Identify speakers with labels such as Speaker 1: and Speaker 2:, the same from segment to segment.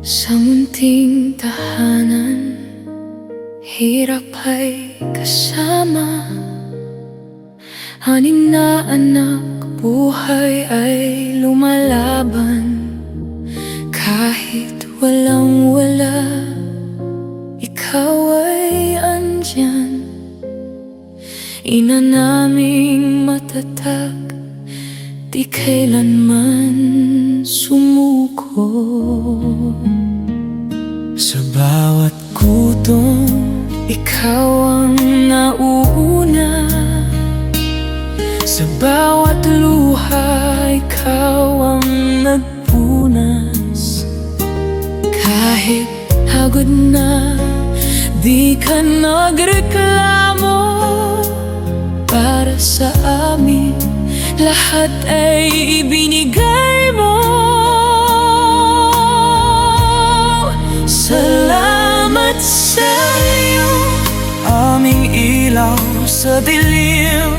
Speaker 1: Sa munting tahanan, hirap ay kasama. Anim na anak, buhay ay lumalaban. Kahit walang-wala, ikaw ay andyan. Ina naming matatag, di kailanman sumuko. Sa bawat gutom, ikaw ang nauuna. Sa bawat luha, ikaw ang nagpunas. Kahit hagod na, di ka nagreklamo. Para sa amin, lahat ay ibinigay mo. Salamat sa'yo, aming ilaw sa dilim.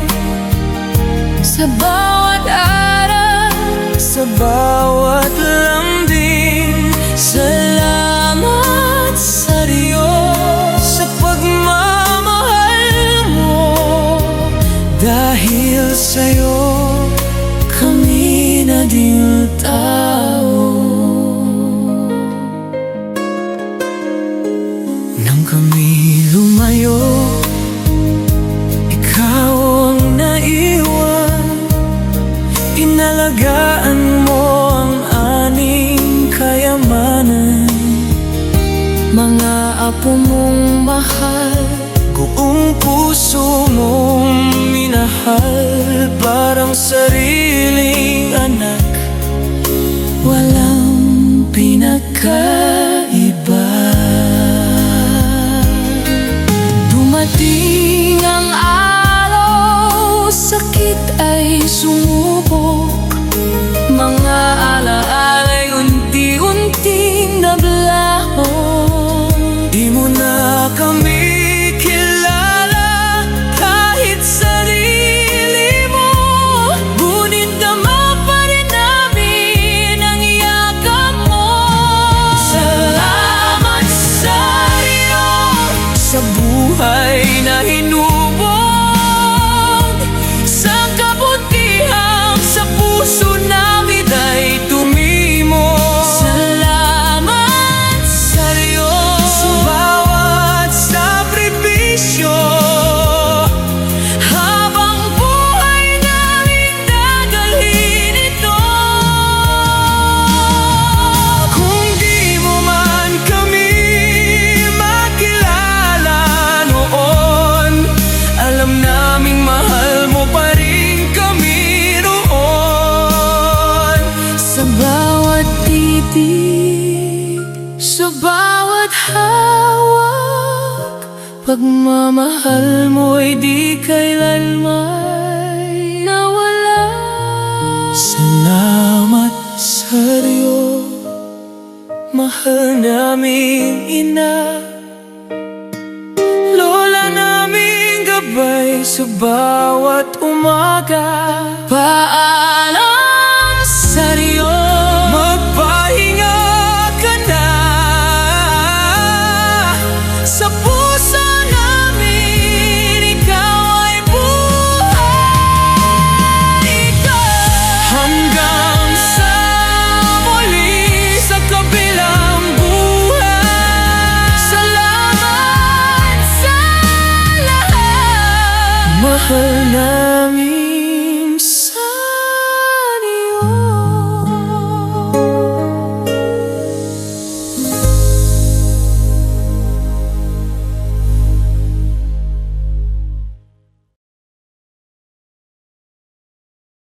Speaker 1: Sa bawat araw, sa bawat lambing. Salamat sa Diyos sa pagmamahal mo. Dahil sa'yo, kami naging tao. Nang kami lumayo, ikaw ang naiwan. Inalagaan mo ang aning kayamanan. Mga apo mong mahal, buong puso mong minahal. Parang sariling anak, walang pinagkaiba. Dumating ang araw, sakit ay sumubok. Mga alaala'y unti-unting nablaho. Di mo na kami kilala, kahit sarili mo. Ngunit dama pa rin namin ang yakap mo. Salamat sa iyo, sa buhay na hinubog. Sa kabutihang sa puso namin ay tumimo. Salamat sa Diyos sa bawat sakripisyo. Habang buhay namin dadalhin ito. Kung di mo man kami makilala noon, alam naming mahal mo pa rin kami roon. Sa bawat titig, sa bawat hawak, pagmamahal mo'y di kailanman nawala. Salamat sa Diyos, mahal naming ina. Lola naming gabay sa bawat umaga.